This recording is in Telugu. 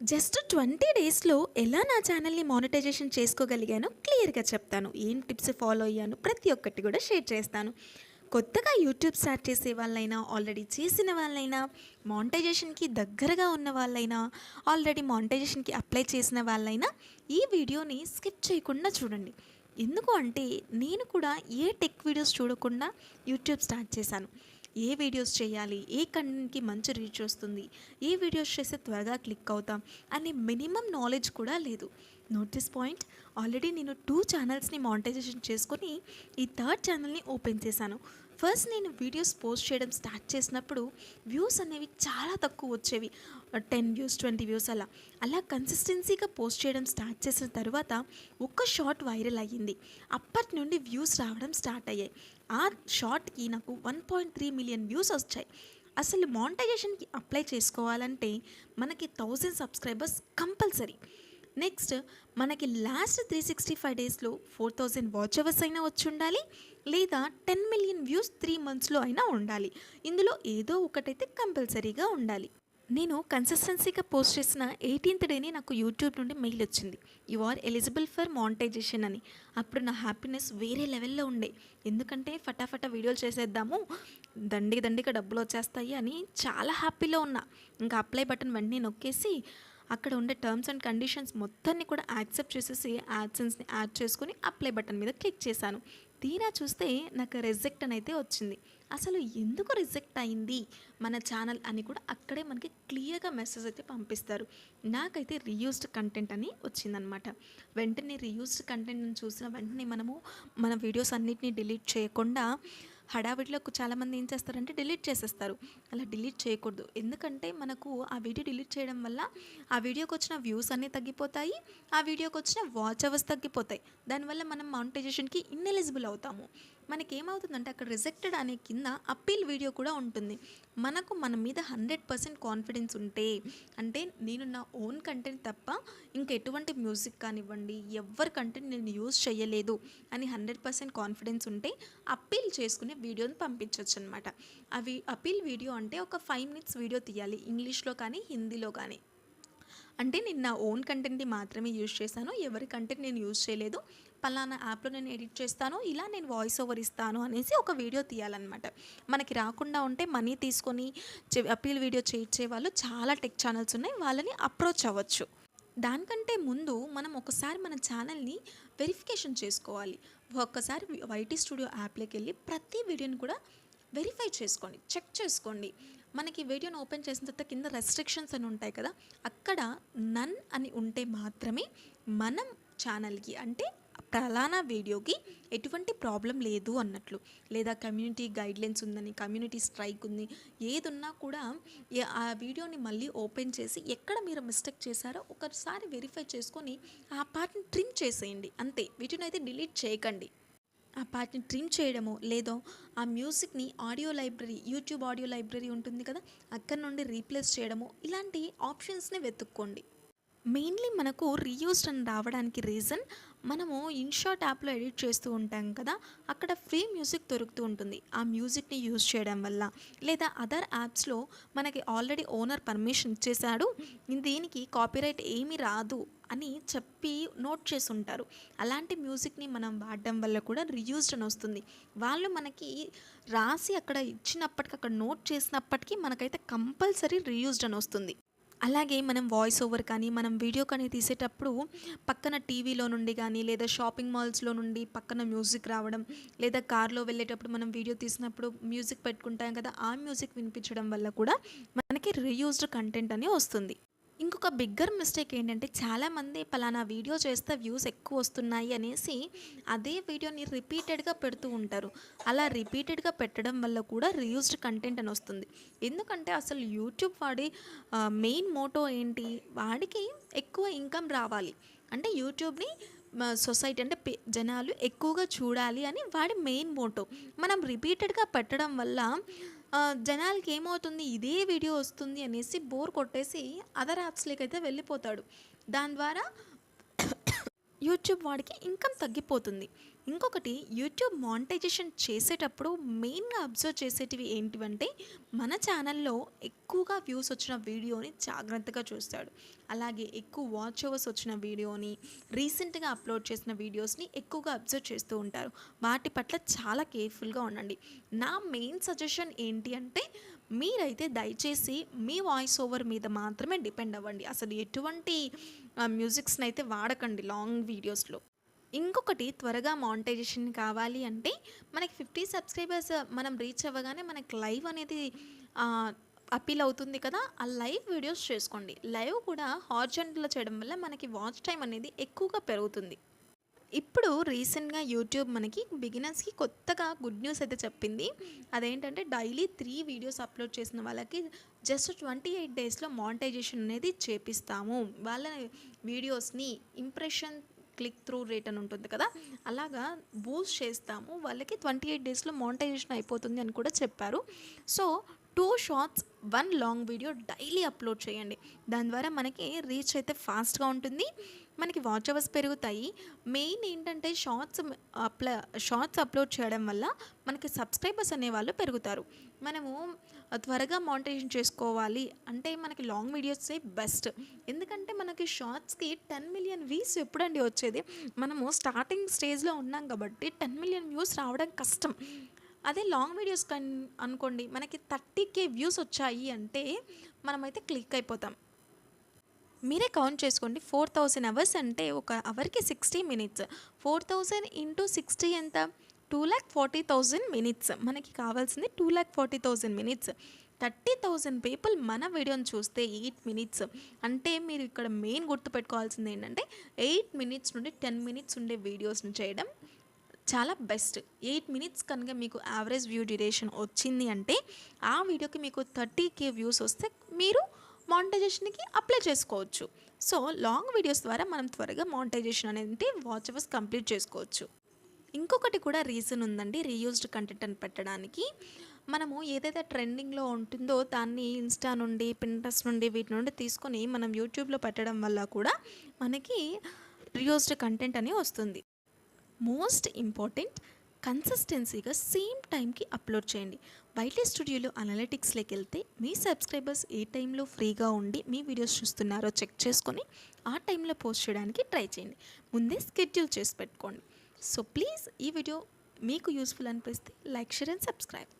జస్ట్ 20 డేస్‌లో ఎలా నా ఛానల్‌ని మానిటైజేషన్ చేసుకోగలిగానో క్లియర్‌గా చెప్తాను. ఏం టిప్స్ ఫాలో అయ్యాను ప్రతి ఒక్కటి కూడా షేర్ చేస్తాను. కొత్తగా యూట్యూబ్ స్టార్ట్ చేసే వాళ్ళైనా, ఆల్రెడీ చేసిన వాళ్ళైనా, మానిటైజేషన్‌కి దగ్గరగా ఉన్న వాళ్ళైనా, ఆల్రెడీ మానిటైజేషన్‌కి అప్లై చేసిన వాళ్ళైనా ఈ వీడియోని స్కిప్ చేయకుండా చూడండి. ఎందుకు అంటే నేను కూడా ఏ టెక్ వీడియోస్ చూడకుండా యూట్యూబ్ స్టార్ట్ చేశాను. ఏ వీడియోస్ చేయాలి, ఏ కంటెంట్‌కి మంచి రీచ్ వస్తుంది, ఏ వీడియోస్ చేస్తే త్వరగా క్లిక్ అవుతాం అనే మినిమం నాలెడ్జ్ కూడా లేదు. Note this point. ఆల్రెడీ నేను 2 ఛానల్స్‌ని మానిటైజేషన్ చేసుకొని ఈ థర్డ్ ఛానల్‌ని ఓపెన్ చేశాను. ఫస్ట్ నేను వీడియోస్ పోస్ట్ చేయడం స్టార్ట్ చేసినప్పుడు వ్యూస్ అనేవి చాలా తక్కువ వచ్చేవి. 10 వ్యూస్, 20 వ్యూస్ అలా. అలా కన్సిస్టెన్సీగా పోస్ట్ చేయడం స్టార్ట్ చేసిన తర్వాత ఒక్క షార్ట్ వైరల్ అయ్యింది. అప్పటి నుండి వ్యూస్ రావడం స్టార్ట్ అయ్యాయి. ఆ షార్ట్‌కి నాకు 1.3 మిలియన్ వ్యూస్ వచ్చాయి. అసలు మానిటైజేషన్‌కి అప్లై చేసుకోవాలంటే మనకి 1000 సబ్స్క్రైబర్స్ కంపల్సరీ. నెక్స్ట్ మనకి లాస్ట్ 365 డేస్‌లో 4000 వాచ్ అవర్స్ అయినా వచ్చుండాలి. లేదా 10 మిలియన్ వ్యూస్ 3 మంత్స్‌లో అయినా ఉండాలి. ఇందులో ఏదో ఒకటైతే కంపల్సరీగా ఉండాలి. నేను కన్సిస్టెన్సీగా పోస్ట్ చేసిన 18th డేనే నాకు యూట్యూబ్ నుండి మెయిల్ వచ్చింది. You are eligible for monetisation అని. అప్పుడు నా హ్యాపీనెస్ వేరే లెవెల్‌లో ఉండే. ఎందుకంటే ఫటాఫటా వీడియోలు చేసేద్దాము, దండిగా డబ్బులు వచ్చేస్తాయి అని చాలా హ్యాపీలో ఉన్నా. ఇంకా అప్లై బటన్ వెంటనే నొక్కేసి అక్కడ ఉండే టర్మ్స్ అండ్ కండిషన్స్ మొత్తాన్ని కూడా యాక్సెప్ట్ చేసేసి యాడ్సెన్స్ని యాడ్ చేసుకొని అప్లై బటన్ మీద క్లిక్ చేశాను. తీరా చూస్తే నాకు రిజెక్ట్ అని అయితే వచ్చింది. అసలు ఎందుకు రిజెక్ట్ అయింది మన ఛానల్ అని కూడా అక్కడే మనకి క్లియర్గా మెసేజ్ అయితే పంపిస్తారు. నాకైతే రీయూస్డ్ కంటెంట్ అని వచ్చిందనమాట. వెంటనే రీయూస్డ్ కంటెంట్ని చూసిన వెంటనే మనము మన వీడియోస్ అన్నిటిని డిలీట్ చేయకుండా హడావిడిలో చాలామంది ఏం చేస్తారంటే డిలీట్ చేసేస్తారు. అలా డిలీట్ చేయకూడదు. ఎందుకంటే మనకు ఆ వీడియో డిలీట్ చేయడం వల్ల ఆ వీడియోకి వచ్చిన వ్యూస్ అన్నీ తగ్గిపోతాయి. ఆ వీడియోకి వచ్చిన వాచ్ అవర్స్ తగ్గిపోతాయి. దానివల్ల మనం మానిటైజేషన్కి ఇన్ఎలిజిబుల్ అవుతాము. మనకేమవుతుందంటే అక్కడ రిజెక్టెడ్ అనే కింద అప్పీల్ వీడియో కూడా ఉంటుంది. మనకు మన మీద 100% కాన్ఫిడెన్స్ ఉంటే, అంటే నేను నా ఓన్ కంటెంట్ తప్ప ఇంకా ఎటువంటి మ్యూజిక్ కానివ్వండి, ఎవ్వరి కంటెంట్ నేను యూజ్ చేయలేదు అని 100% కాన్ఫిడెన్స్ ఉంటే అప్పీల్ చేసుకునే వీడియోని పంపించవచ్చు అనమాట. అవి అప్పీల్ వీడియో అంటే ఒక 5 మినిట్స్ వీడియో తీయాలి, ఇంగ్లీష్లో కానీ హిందీలో కానీ. అంటే నేను నా ఓన్ కంటెంట్ని మాత్రమే యూజ్ చేశాను, ఎవరి కంటెంట్ నేను యూజ్ చేయలేదు, పలానా యాప్లో నేను ఎడిట్ చేస్తాను, ఇలా నేను వాయిస్ ఓవర్ ఇస్తాను అనేసి ఒక వీడియో తీయాలన్నమాట. మనకి రాకుండా ఉంటే మనీ తీసుకొని అప్పీల్ వీడియో చేయించే వాళ్ళు చాలా టెక్ ఛానల్స్ ఉన్నాయి, వాళ్ళని అప్రోచ్ అవ్వచ్చు. దానికంటే ముందు మనం ఒకసారి మన ఛానల్ని వెరిఫికేషన్ చేసుకోవాలి. ఒక్కసారి వైటీ స్టూడియో యాప్లోకి వెళ్ళి ప్రతి వీడియోని కూడా వెరిఫై చేసుకోండి, చెక్ చేసుకోండి. మనకి వీడియోని ఓపెన్ చేసిన తర్వాత కింద రెస్ట్రిక్షన్స్ అని ఉంటాయి కదా, అక్కడ నన్ అని ఉంటే మాత్రమే మనం ఛానల్కి, అంటే ఫలానా వీడియోకి ఎటువంటి ప్రాబ్లం లేదు అన్నట్లు. లేదా కమ్యూనిటీ గైడ్లైన్స్ ఉందని, కమ్యూనిటీ స్ట్రైక్ ఉంది, ఏదున్నా కూడా ఆ వీడియోని మళ్ళీ ఓపెన్ చేసి ఎక్కడ మీరు మిస్టేక్ చేశారో ఒకసారి వెరిఫై చేసుకొని ఆ పార్ట్ని ట్రిమ్ చేసేయండి. అంతే, వీటిని అయితే డిలీట్ చేయకండి. ఆ పార్ట్ని ట్రిమ్ చేయడమో, లేదో ఆ మ్యూజిక్ని audio library, YouTube audio library ఉంటుంది కదా, అక్కడ నుండి రీప్లేస్ చేయడమో, ఇలాంటి ఆప్షన్స్ని వెతుక్కోండి. మెయిన్లీ మనకు రీయూస్డ్ అని రావడానికి రీజన్, మనము ఇన్షాట్ యాప్లో ఎడిట్ చేస్తూ ఉంటాం కదా, అక్కడ ఫ్రీ మ్యూజిక్ దొరుకుతూ ఉంటుంది. ఆ మ్యూజిక్ని యూజ్ చేయడం వల్ల, లేదా అదర్ యాప్స్లో మనకి ఆల్రెడీ ఓనర్ పర్మిషన్ ఇచ్చేశాడు, దీనికి కాపీరైట్ ఏమీ రాదు అని చెప్పి నోట్ చేసి ఉంటారు. అలాంటి మ్యూజిక్ని మనం వాడడం వల్ల కూడా రీయూస్డ్ అని వస్తుంది. వాళ్ళు మనకి రాసి అక్కడ ఇచ్చినప్పటికీ, అక్కడ నోట్ చేసినప్పటికీ మనకైతే కంపల్సరీ రీయూస్డ్ అని వస్తుంది. అలాగే మనం వాయిస్ ఓవర్ కానీ, మనం వీడియో కానీ తీసేటప్పుడు పక్కన టీవీలో నుండి కానీ, లేదా షాపింగ్ మాల్స్లో నుండి పక్కన మ్యూజిక్ రావడం, లేదా కార్లో వెళ్ళేటప్పుడు మనం వీడియో తీసినప్పుడు మ్యూజిక్ పెట్టుకుంటాం కదా, ఆ మ్యూజిక్ వినిపించడం వల్ల కూడా మనకి రీయూస్డ్ కంటెంట్ అని వస్తుంది. ఇంకొక బిగ్గర్ మిస్టేక్ ఏంటంటే, చాలామంది పలానా వీడియో చేస్తే వ్యూస్ ఎక్కువ వస్తున్నాయి అనేసి అదే వీడియోని రిపీటెడ్గా పెడుతూ ఉంటారు. అలా రిపీటెడ్గా పెట్టడం వల్ల కూడా రీయూస్డ్ కంటెంట్ అని వస్తుంది. ఎందుకంటే అసలు యూట్యూబ్ వాడి మెయిన్ మోటో ఏంటి, వాడికి ఎక్కువ ఇన్కమ్ రావాలి, అంటే యూట్యూబ్ని సొసైటీ అంటే జనాలు ఎక్కువగా చూడాలి అని వాడి మెయిన్ మోటో. మనం రిపీటెడ్గా పెట్టడం వల్ల జనాలకి ఏమవుతుంది, ఇదే వీడియో వస్తుంది అనేసి బోర్ కొట్టేసి అదర్ యాప్స్లోకి అయితే వెళ్ళిపోతాడు. దాని ద్వారా యూట్యూబ్ వాడికి ఇన్కమ్ తగ్గిపోతుంది. ఇంకొకటి యూట్యూబ్ మానిటైజేషన్ చేసేటప్పుడు మెయిన్‌గా అబ్జర్వ్ చేసేటివి ఏంటివంటే, మన ఛానల్‌లో ఎక్కువగా వ్యూస్ వచ్చిన వీడియోని జాగ్రత్తగా చూస్తాడు. అలాగే ఎక్కువ వాచ్ అవర్స్ వచ్చిన వీడియోని, రీసెంట్‌గా అప్‌లోడ్ చేసిన వీడియోస్‌ని ఎక్కువగా అబ్జర్వ్ చేస్తూ ఉంటారు. వాటి పట్ల చాలా కేర్‌ఫుల్‌గా ఉండండి. నా మెయిన్ సజెషన్ ఏంటి అంటే, మీరైతే దయచేసి మీ వాయిస్ ఓవర్ మీద మాత్రమే డిపెండ్ అవ్వండి. అసలు ఎటువంటి మ్యూజిక్స్‌నైతే వాడకండి లాంగ్ వీడియోస్‌లో. ఇంకొకటి త్వరగా మానిటైజేషన్ కావాలి అంటే మనకి 50 సబ్స్క్రైబర్స్ మనం రీచ్ అవ్వగానే మనకి లైవ్ అనేది ఆహ్, అప్పీల్ అవుతుంది కదా! ఆ లైవ్ వీడియోస్ చేసుకోండి. లైవ్ కూడా హార్జాంటల్‌లో చేయడం వల్ల మనకి వాచ్ టైమ్ అనేది ఎక్కువగా పెరుగుతుంది. ఇప్పుడు రీసెంట్‌గా యూట్యూబ్ మనకి బిగినర్స్‌కి కొత్తగా గుడ్ న్యూస్ అయితే చెప్పింది. అదేంటంటే డైలీ 3 వీడియోస్ అప్‌లోడ్ చేసిన వాళ్ళకి జస్ట్ 28 డేస్‌లో మానిటైజేషన్ అనేది చేపిస్తాము. వాళ్ళ వీడియోస్‌ని ఇంప్రెషన్ క్లిక్ త్రూ రేట్ అని ఉంటుంది కదా! అలాగా బూస్ట్ చేస్తాము. వాళ్ళకి 28 డేస్‌లో మానిటైజేషన్ అయిపోతుంది అని కూడా చెప్పారు. So, 2 shorts, 1 long video daily upload చేయండి. దాని ద్వారా మనకి రీచ్ అయితే ఫాస్ట్‌గా ఉంటుంది. మనకి వాచ్ అవర్స్ పెరుగుతాయి. మెయిన్ ఏంటంటే షార్ట్స్ అప్‌లోడ్ చేయడం వల్ల మనకి సబ్స్క్రైబర్స్ అనేవాళ్ళు పెరుగుతారు. మనము త్వరగా మానిటైజేషన్ చేసుకోవాలి అంటే మనకి లాంగ్ వీడియోసే బెస్ట్. ఎందుకంటే మనకి షార్ట్స్‌కి 10 మిలియన్ వ్యూస్ ఎప్పుడండి వచ్చేది? మనము స్టార్టింగ్ స్టేజ్‌లో ఉన్నాం కాబట్టి 10 మిలియన్ వ్యూస్ రావడం కష్టం. అదే లాంగ్ వీడియోస్ అనుకోండి మనకి 30,000 వ్యూస్ వచ్చాయి అంటే మనమైతే క్లిక్ అయిపోతాం. మీరే కౌంట్ చేసుకోండి. 4000 అవర్స్ అంటే ఒక అవర్‌కి 60 మినిట్స్. 4000 ఇంటూ 60 ఎంత? 2,40,000 మినిట్స్. మనకి కావాల్సింది 2,40,000 మినిట్స్. 30,000 పీపుల్ మన వీడియోని చూస్తే 8 మినిట్స్. అంటే మీరు ఇక్కడ మెయిన్ గుర్తుపెట్టుకోవాల్సింది ఏంటంటే 8 మినిట్స్ నుండి 10 మినిట్స్ ఉండే వీడియోస్‌ని చేయడం చాలా బెస్ట్. 8 మినిట్స్ కనుక మీకు యావరేజ్ వ్యూ డ్యూరేషన్ వచ్చింది అంటే ఆ వీడియోకి మీకు 30,000 వ్యూస్ వస్తే మీరు మానిటైజేషన్‌కి అప్లై చేసుకోవచ్చు. సో, లాంగ్ వీడియోస్ ద్వారా మనం త్వరగా మానిటైజేషన్ అనేది వాచ్ అవర్స్ కంప్లీట్ చేసుకోవచ్చు. ఇంకొకటి కూడా రీజన్ ఉందండి రీయూజ్డ్ కంటెంట్ అని పెట్టడానికి. మనము ఏదైతే ట్రెండింగ్‌లో ఉంటుందో దాన్ని ఇన్‌స్టా నుండి, పింట్రెస్ట్ నుండి వీటి నుండి తీసుకొని మనం యూట్యూబ్‌లో పెట్టడం వల్ల కూడా మనకి రీయూజ్డ్ కంటెంట్ అని వస్తుంది. మోస్ట్ ఇంపార్టెంట్ కన్సిస్టెన్సీగా సేమ్ టైంకి అప్లోడ్ చేయండి. వైటీ స్టూడియోలో అనలిటిక్స్లోకి వెళ్తే మీ సబ్స్క్రైబర్స్ ఏ టైంలో ఫ్రీగా ఉండి మీ వీడియోస్ చూస్తున్నారో చెక్ చేసుకొని ఆ టైంలో పోస్ట్ చేయడానికి ట్రై చేయండి. ముందే స్కెడ్యూల్ చేసి పెట్టుకోండి. సో ప్లీజ్ ఈ వీడియో మీకు యూస్ఫుల్ అనిపిస్తే లైక్, షేర్ అండ్ సబ్స్క్రైబ్.